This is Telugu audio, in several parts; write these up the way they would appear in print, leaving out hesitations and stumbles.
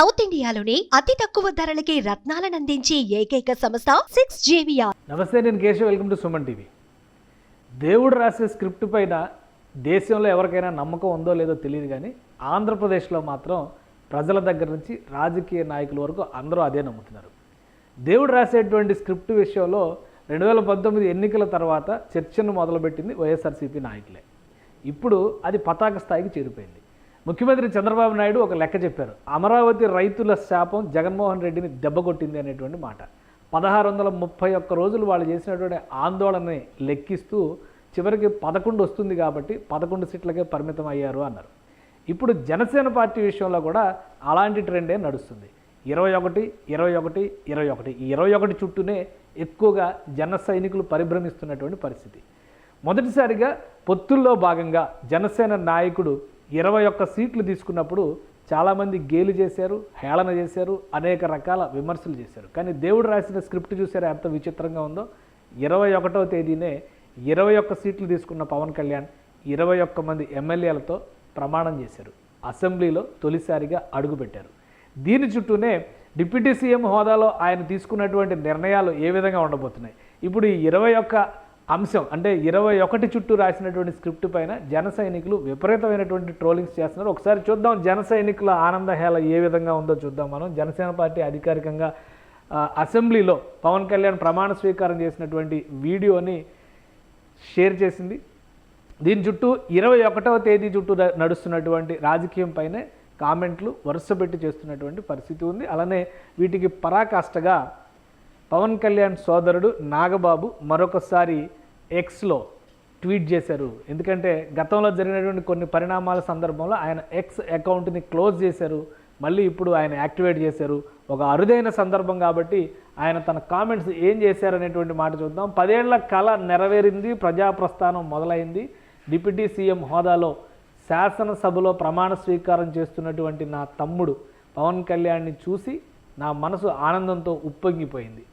సౌత్ ఇండియాలోని అతి తక్కువ ధరలకి రత్నాలను అందించే ఏకైక సంస్థ 6JVR. నమస్తే, నేను Keshav. Welcome to Suman TV. దేవుడు రాసే స్క్రిప్ట్ పైన దేశంలో ఎవరికైనా నమ్మకం ఉందో లేదో తెలియదు, కానీ ఆంధ్రప్రదేశ్లో మాత్రం ప్రజల దగ్గర నుంచి రాజకీయ నాయకుల వరకు అందరూ అదే నమ్ముతున్నారు. దేవుడు రాసేటువంటి స్క్రిప్ట్ విషయంలో 2019 ఎన్నికల తర్వాత చర్చను మొదలుపెట్టింది వైఎస్ఆర్సీపీ నాయకులే. ఇప్పుడు అది పతాక స్థాయికి చేరిపోయింది. ముఖ్యమంత్రి చంద్రబాబు నాయుడు ఒక లెక్క చెప్పారు. అమరావతి రైతుల శాపం జగన్మోహన్ రెడ్డిని దెబ్బకొట్టింది అనేటువంటి మాట. 1631 రోజులు వాళ్ళు చేసినటువంటి ఆందోళనని లెక్కిస్తూ చివరికి 11 వస్తుంది కాబట్టి 11 సీట్లకే పరిమితం అయ్యారు అన్నారు. ఇప్పుడు జనసేన పార్టీ విషయంలో కూడా అలాంటి ట్రెండే నడుస్తుంది. 21, 21, 21 ఈ 21 చుట్టూనే ఎక్కువగా జన సైనికులు పరిభ్రమిస్తున్నటువంటి పరిస్థితి. మొదటిసారిగా పొత్తుల్లో భాగంగా జనసేన నాయకుడు 21 సీట్లు తీసుకున్నప్పుడు చాలామంది గేలి చేశారు, హేళన చేశారు, అనేక రకాల విమర్శలు చేశారు. కానీ దేవుడు రాసిన స్క్రిప్ట్ చూసారా ఎంత విచిత్రంగా ఉందో. 21వ తేదీనే 21 సీట్లు తీసుకున్న పవన్ కళ్యాణ్ 21 మంది ఎమ్మెల్యేలతో ప్రమాణం చేశారు. అసెంబ్లీలో తొలిసారిగా అడుగుపెట్టారు. దీని చుట్టూనే డిప్యూటీ సీఎం హోదాలో ఆయన తీసుకున్నటువంటి నిర్ణయాలు ఏ విధంగా ఉండబోతున్నాయి. ఇప్పుడు ఈ 21 అంశం అంటే 21 చుట్టూ రాసినటువంటి స్క్రిప్ట్ పైన జన సైనికులు విపరీతమైనటువంటి ట్రోలింగ్స్ చేస్తున్నారు. ఒకసారి చూద్దాం జన సైనికుల ఆనందహేళ ఏ విధంగా ఉందో చూద్దాం మనం. జనసేన పార్టీ అధికారికంగా అసెంబ్లీలో పవన్ కళ్యాణ్ ప్రమాణ స్వీకారం చేసినటువంటి వీడియోని షేర్ చేసింది. దీని చుట్టూ 21వ తేదీ చుట్టూ నడుస్తున్నటువంటి రాజకీయం పైనే కామెంట్లు వరుసపెట్టి చేస్తున్నటువంటి పరిస్థితి ఉంది. అలానే వీటికి పరాకాష్ఠగా పవన్ కళ్యాణ్ సోదరుడు నాగబాబు మరొకసారి ఎక్స్లో ట్వీట్ చేశారు. ఎందుకంటే గతంలో జరిగినటువంటి కొన్ని పరిణామాల సందర్భంలో ఆయన ఎక్స్ అకౌంట్ని క్లోజ్ చేశారు, మళ్ళీ ఇప్పుడు ఆయన యాక్టివేట్ చేశారు. ఒక అరుదైన సందర్భం కాబట్టి ఆయన తన కామెంట్స్ ఏం చేశారనేటువంటి మాట చూద్దాం. 10 ఏళ్ల కళ నెరవేరింది, ప్రజాప్రస్థానం మొదలైంది. డిప్యూటీ సీఎం హోదాలో శాసనసభలో ప్రమాణ స్వీకారం చేస్తున్నటువంటి నా తమ్ముడు పవన్ కళ్యాణ్ని చూసి నా మనసు ఆనందంతో ఉప్పొంగిపోయింది.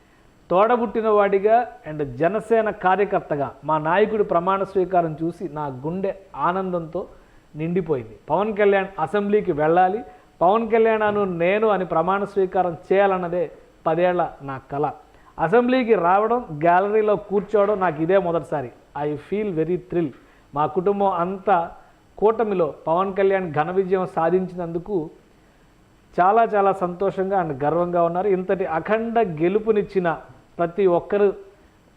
తోడబుట్టిన వాడిగా అండ్ జనసేన కార్యకర్తగా మా నాయకుడి ప్రమాణ స్వీకారం చూసి నా గుండె ఆనందంతో నిండిపోయింది. పవన్ కళ్యాణ్ అసెంబ్లీకి వెళ్ళాలి, పవన్ కళ్యాణ్ నేను అని ప్రమాణ స్వీకారం చేయాలన్నదే 10 ఏళ్ల నా కళ. అసెంబ్లీకి రావడం, గ్యాలరీలో కూర్చోవడం నాకు ఇదే మొదటిసారి. I feel very thrill. మా కుటుంబం అంతా కూటమిలో పవన్ కళ్యాణ్ ఘన విజయం సాధించినందుకు చాలా చాలా సంతోషంగా అండ్ గర్వంగా ఉన్నారు. ఇంతటి అఖండ గెలుపునిచ్చిన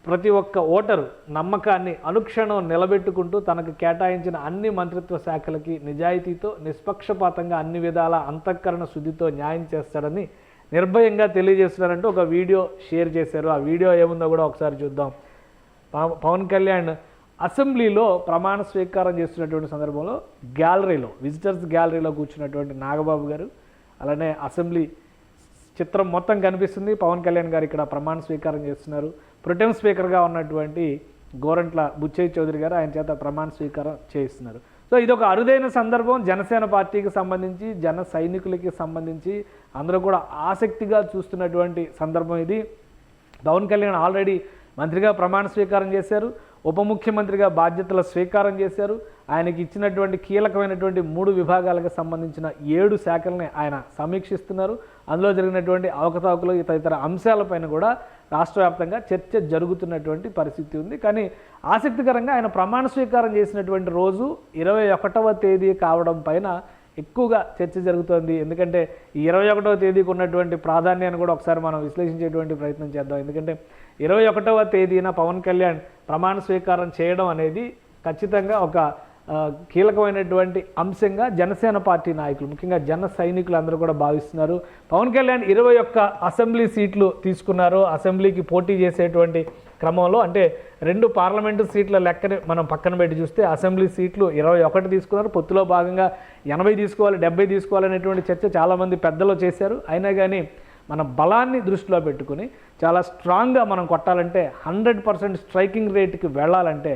ప్రతి ఒక్క ఓటరు నమ్మకాన్ని అనుక్షణం నిలబెట్టుకుంటూ తనకు కేటాయించిన అన్ని మంత్రిత్వ శాఖలకి నిజాయితీతో నిష్పక్షపాతంగా అన్ని విధాల అంతఃకరణ శుద్ధితో న్యాయం చేస్తాడని నిర్భయంగా తెలియజేస్తున్నారంటూ ఒక వీడియో షేర్ చేశారు. ఆ వీడియో ఏముందో కూడా ఒకసారి చూద్దాం. పవన్ కళ్యాణ్ అసెంబ్లీలో ప్రమాణ స్వీకారం చేస్తున్నటువంటి సందర్భంలో గ్యాలరీలో, విజిటర్స్ గ్యాలరీలో కూర్చున్నటువంటి నాగబాబు గారు, అలానే అసెంబ్లీ చిత్రం మొత్తం కనిపిస్తుంది. పవన్ కళ్యాణ్ గారు ఇక్కడ ప్రమాణ స్వీకారం చేస్తున్నారు. ప్రొటెం స్పీకర్గా ఉన్నటువంటి గోరంట్ల బుచ్చయ్య చౌదరి గారు ఆయన చేత ప్రమాణ స్వీకారం చేయిస్తున్నారు. సో ఇది ఒక అరుదైన సందర్భం. జనసేన పార్టీకి సంబంధించి, జన సైనికులకి సంబంధించి అందరూ కూడా ఆసక్తిగా చూస్తున్నటువంటి సందర్భం ఇది. పవన్ కళ్యాణ్ ఆల్రెడీ మంత్రిగా ప్రమాణ స్వీకారం చేశారు, ఉప ముఖ్యమంత్రిగా బాధ్యతల స్వీకారం చేశారు. ఆయనకి ఇచ్చినటువంటి కీలకమైనటువంటి 3 విభాగాలకు సంబంధించిన 7 శాఖల్ని ఆయన సమీక్షిస్తున్నారు. అందులో జరిగినటువంటి అవకతవకలు తదితర అంశాలపైన కూడా రాష్ట్ర వ్యాప్తంగా చర్చ జరుగుతున్నటువంటి పరిస్థితి ఉంది. కానీ ఆసక్తికరంగా ఆయన ప్రమాణ స్వీకారం చేసినటువంటి రోజు 21వ తేదీ కావడం పైన ఎక్కువగా చర్చ జరుగుతోంది. ఎందుకంటే ఈ 21వ తేదీకి ఉన్నటువంటి ప్రాధాన్యాన్ని కూడా ఒకసారి మనం విశ్లేషించేటువంటి ప్రయత్నం చేద్దాం. ఎందుకంటే 21వ తేదీన పవన్ కళ్యాణ్ ప్రమాణ స్వీకారం చేయడం అనేది ఖచ్చితంగా ఒక కీలకమైనటువంటి అంశంగా జనసేన పార్టీ నాయకులు, ముఖ్యంగా జన సైనికులు అందరూ కూడా భావిస్తున్నారు. పవన్ కళ్యాణ్ 21 అసెంబ్లీ సీట్లు తీసుకున్నారు. అసెంబ్లీకి పోటీ చేసేటువంటి క్రమంలో అంటే 2 పార్లమెంటు సీట్ల లెక్కని మనం పక్కన పెట్టి చూస్తే అసెంబ్లీ సీట్లు 21 తీసుకున్నారు. పొత్తులో భాగంగా 80 తీసుకోవాలి, 70 తీసుకోవాలనేటువంటి చర్చ చాలామంది పెద్దలు చేశారు. అయినా కానీ మన బలాన్ని దృష్టిలో పెట్టుకుని చాలా స్ట్రాంగ్గా మనం కొట్టాలంటే 100% స్ట్రైకింగ్ రేట్కి వెళ్ళాలంటే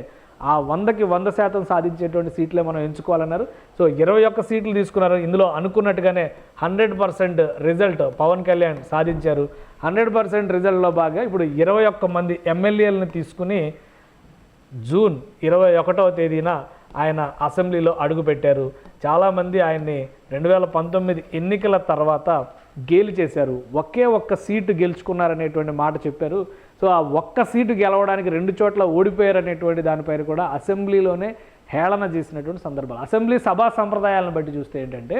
ఆ 100కి 100% సాధించేటువంటి సీట్లే మనం ఎంచుకోవాలన్నారు. సో 21 సీట్లు తీసుకున్నారు. ఇందులో అనుకున్నట్టుగానే 100% రిజల్ట్ పవన్ కళ్యాణ్ సాధించారు. 100% రిజల్ట్లో బాగా ఇప్పుడు 21 మంది ఎమ్మెల్యేలను తీసుకుని జూన్ 21వ తేదీన ఆయన అసెంబ్లీలో అడుగుపెట్టారు. చాలామంది ఆయన్ని 2019 ఎన్నికల తర్వాత గేలి చేశారు. ఒకే ఒక్క సీటు గెలుచుకున్నారనేటువంటి మాట చెప్పారు. సో ఆ ఒక్క సీటు గెలవడానికి 2 చోట్ల ఓడిపోయారనేటువంటి దానిపైన కూడా అసెంబ్లీలోనే హేళన చేసినటువంటి సందర్భాలు. అసెంబ్లీ సభా సంప్రదాయాలను బట్టి చూస్తే ఏంటంటే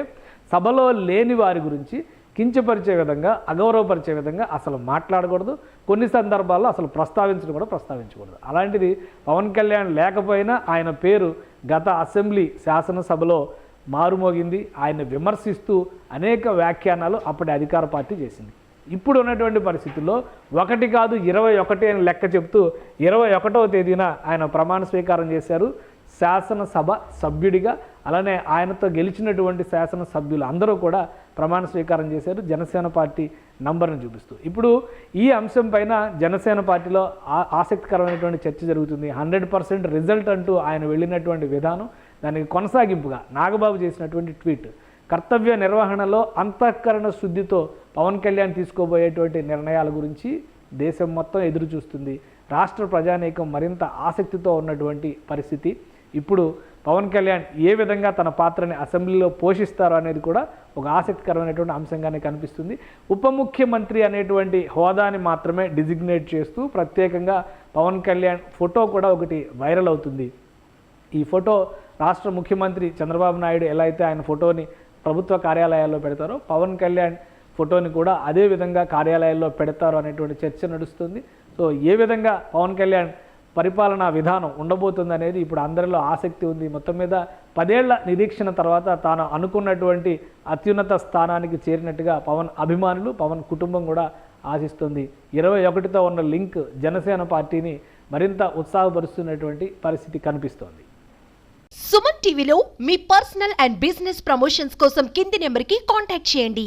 సభలో లేని వారి గురించి కించపరిచే విధంగా, అగౌరవపరిచే విధంగా అసలు మాట్లాడకూడదు. కొన్ని సందర్భాల్లో అసలు ప్రస్తావించకూడదు. అలాంటిది పవన్ కళ్యాణ్ లేకపోయినా ఆయన పేరు గత అసెంబ్లీ శాసనసభలో మారుమోగింది. ఆయన విమర్శిస్తూ అనేక వ్యాఖ్యానాలు అప్పటి అధికార పార్టీ చేసింది. ఇప్పుడు ఉన్నటువంటి పరిస్థితుల్లో 1 కాదు 21 అని లెక్క చెప్తూ 21వ తేదీన ఆయన ప్రమాణ స్వీకారం చేశారు శాసనసభ సభ్యుడిగా. అలానే ఆయనతో గెలిచినటువంటి శాసనసభ్యులు అందరూ కూడా ప్రమాణ స్వీకారం చేశారు జనసేన పార్టీ నంబర్ను చూపిస్తూ. ఇప్పుడు ఈ అంశం పైన జనసేన పార్టీలో ఆసక్తికరమైనటువంటి చర్చ జరుగుతుంది. 100% రిజల్ట్ అంటూ ఆయన వెళ్ళినటువంటి విధానం, దానికి కొనసాగింపుగా నాగబాబు చేసినటువంటి ట్వీట్, కర్తవ్య నిర్వహణలో అంతఃకరణ శుద్ధితో పవన్ కళ్యాణ్ తీసుకోబోయేటువంటి నిర్ణయాల గురించి దేశం మొత్తం ఎదురు చూస్తుంది. రాష్ట్ర ప్రజానీకం మరింత ఆసక్తితో ఉన్నటువంటి పరిస్థితి. ఇప్పుడు పవన్ కళ్యాణ్ ఏ విధంగా తన పాత్రని అసెంబ్లీలో పోషిస్తారు అనేది కూడా ఒక ఆసక్తికరమైనటువంటి అంశంగానే కనిపిస్తుంది. ఉప ముఖ్యమంత్రి అనేటువంటి హోదాని మాత్రమే డిజిగ్నేట్ చేస్తూ ప్రత్యేకంగా పవన్ కళ్యాణ్ ఫోటో కూడా ఒకటి వైరల్ అవుతుంది. ఈ ఫోటో రాష్ట్ర ముఖ్యమంత్రి చంద్రబాబు నాయుడు ఎలా అయితే ఆయన ఫోటోని ప్రభుత్వ కార్యాలయాల్లో పెడతారో పవన్ కళ్యాణ్ ఫోటోని కూడా అదే విధంగా కార్యాలయాల్లో పెడతారు అనేటువంటి చర్చ నడుస్తుంది. సో ఏ విధంగా పవన్ కళ్యాణ్ పరిపాలనా విధానం ఉండబోతుంది అనేది ఇప్పుడు అందరిలో ఆసక్తి ఉంది. మొత్తం మీద 10 ఏళ్ల నిరీక్షణ తర్వాత తాను అనుకున్నటువంటి అత్యున్నత స్థానానికి చేరినట్టుగా పవన్ అభిమానులు, పవన్ కుటుంబం కూడా ఆశిస్తుంది. 21తో ఉన్న లింక్ జనసేన పార్టీని మరింత ఉత్సాహపరుస్తున్నటువంటి పరిస్థితి కనిపిస్తోంది. సుమన్ టీవీలో మీ పర్సనల్ అండ్ బిజినెస్ ప్రమోషన్స్ కోసం కింది నెంబర్కి కాంటాక్ట్ చేయండి.